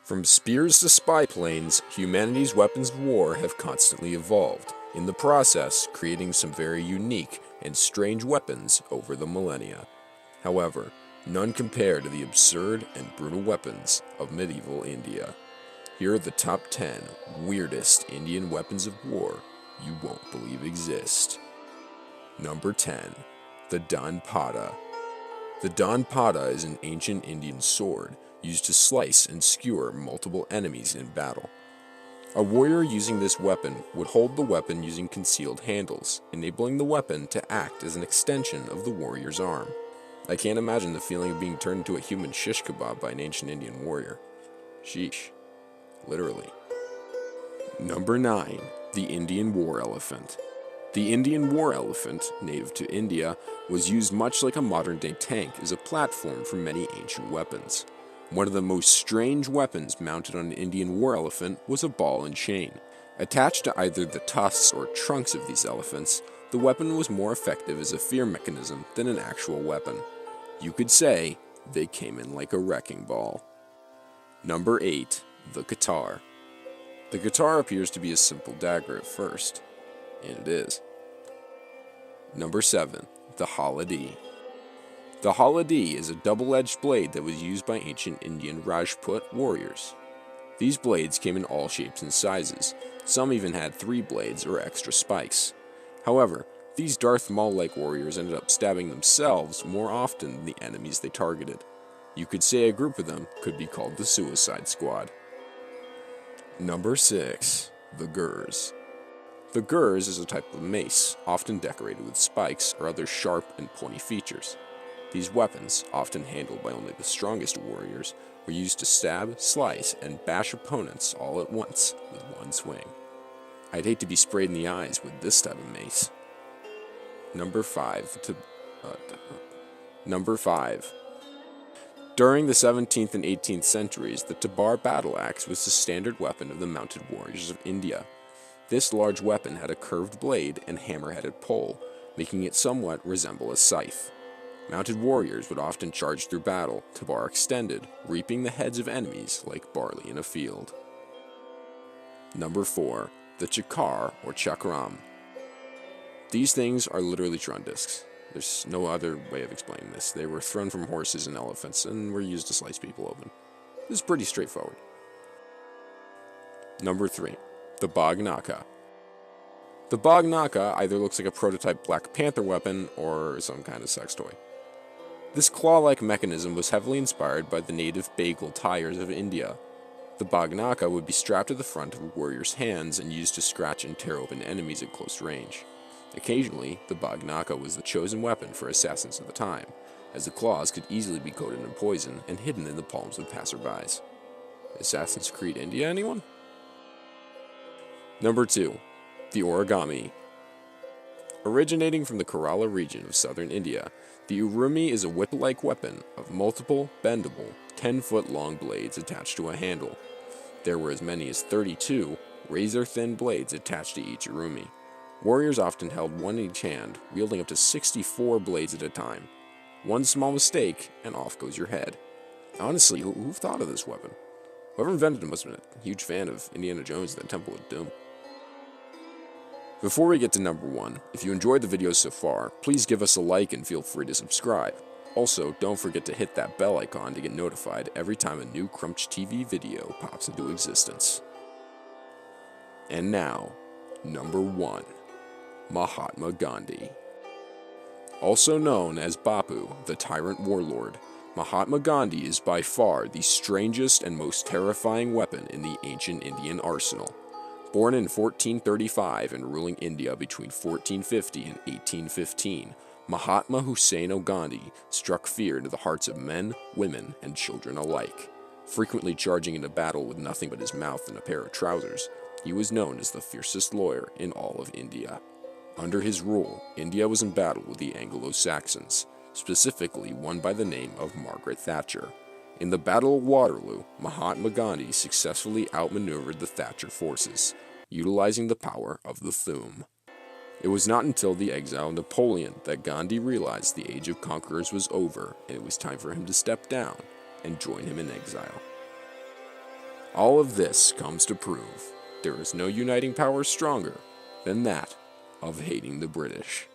From spears to spy planes, humanity's weapons of war have constantly evolved, in the process creating some very unique and strange weapons over the millennia. However, none compare to the absurd and brutal weapons of medieval India. Here are the top 10 weirdest Indian weapons of war you won't believe exist. Number 10. The Dandpatta. The Dandpatta is an ancient Indian sword used to slice and skewer multiple enemies in battle. A warrior using this weapon would hold the weapon using concealed handles, enabling the weapon to act as an extension of the warrior's arm. I can't imagine the feeling of being turned into a human shish kebab by an ancient Indian warrior. Sheesh. Literally. Number 9. The Indian War Elephant. The Indian war elephant, native to India, was used much like a modern-day tank as a platform for many ancient weapons. One of the most strange weapons mounted on an Indian war elephant was a ball and chain. Attached to either the tusks or trunks of these elephants, the weapon was more effective as a fear mechanism than an actual weapon. You could say they came in like a wrecking ball. Number 8. The Guitar. The guitar appears to be a simple dagger at first, and it is. Number 7. The Haladi. The Haladi is a double-edged blade that was used by ancient Indian Rajput warriors. These blades came in all shapes and sizes. Some even had 3 blades or extra spikes. However, these Darth Maul-like warriors ended up stabbing themselves more often than the enemies they targeted. You could say a group of them could be called the Suicide Squad. Number 6. The Gurs. The Gurs is a type of mace, often decorated with spikes or other sharp and pointy features. These weapons, often handled by only the strongest warriors, were used to stab, slice, and bash opponents all at once with one swing. I'd hate to be sprayed in the eyes with this type of mace. Number 5. During the 17th and 18th centuries, the Tabar battle axe was the standard weapon of the mounted warriors of India. This large weapon had a curved blade and hammer-headed pole, making it somewhat resemble a scythe. Mounted warriors would often charge through battle, Tabar extended, reaping the heads of enemies like barley in a field. Number 4. The Chakkar or Chakram. These things are literally Tron discs. There's no other way of explaining this. They were thrown from horses and elephants and were used to slice people open. This is pretty straightforward. Number 3. The Bagh Nakha. The Bagh Nakha either looks like a prototype Black Panther weapon or some kind of sex toy. This claw-like mechanism was heavily inspired by the native bagel tires of India. The Bagh Nakha would be strapped to the front of a warrior's hands and used to scratch and tear open enemies at close range. Occasionally, the Bagh Nakha was the chosen weapon for assassins of the time, as the claws could easily be coated in poison and hidden in the palms of passerbys. Assassin's Creed India, anyone? Number 2. The Origami. Originating from the Kerala region of southern India, the urumi is a whip-like weapon of multiple, bendable, 10-foot-long blades attached to a handle. There were as many as 32 razor-thin blades attached to each urumi. Warriors often held one in each hand, wielding up to 64 blades at a time. One small mistake, and off goes your head. Honestly, who thought of this weapon? Whoever invented it must have been a huge fan of Indiana Jones and the Temple of Doom. Before we get to number 1, if you enjoyed the video so far, please give us a like and feel free to subscribe. Also, don't forget to hit that bell icon to get notified every time a new CRUMCH TV video pops into existence. And now, number 1. Mahatma Gandhi. Also known as Bapu, the tyrant warlord, Mahatma Gandhi is by far the strangest and most terrifying weapon in the ancient Indian arsenal. Born in 1435 and ruling India between 1450 and 1815, Mahatma Hussain Gandhi struck fear into the hearts of men, women, and children alike. Frequently charging into battle with nothing but his mouth and a pair of trousers, he was known as the fiercest lawyer in all of India. Under his rule, India was in battle with the Anglo-Saxons, specifically one by the name of Margaret Thatcher. In the Battle of Waterloo, Mahatma Gandhi successfully outmaneuvered the Thatcher forces, utilizing the power of the Thum. It was not until the exile of Napoleon that Gandhi realized the age of conquerors was over and it was time for him to step down and join him in exile. All of this comes to prove there is no uniting power stronger than that of hating the British.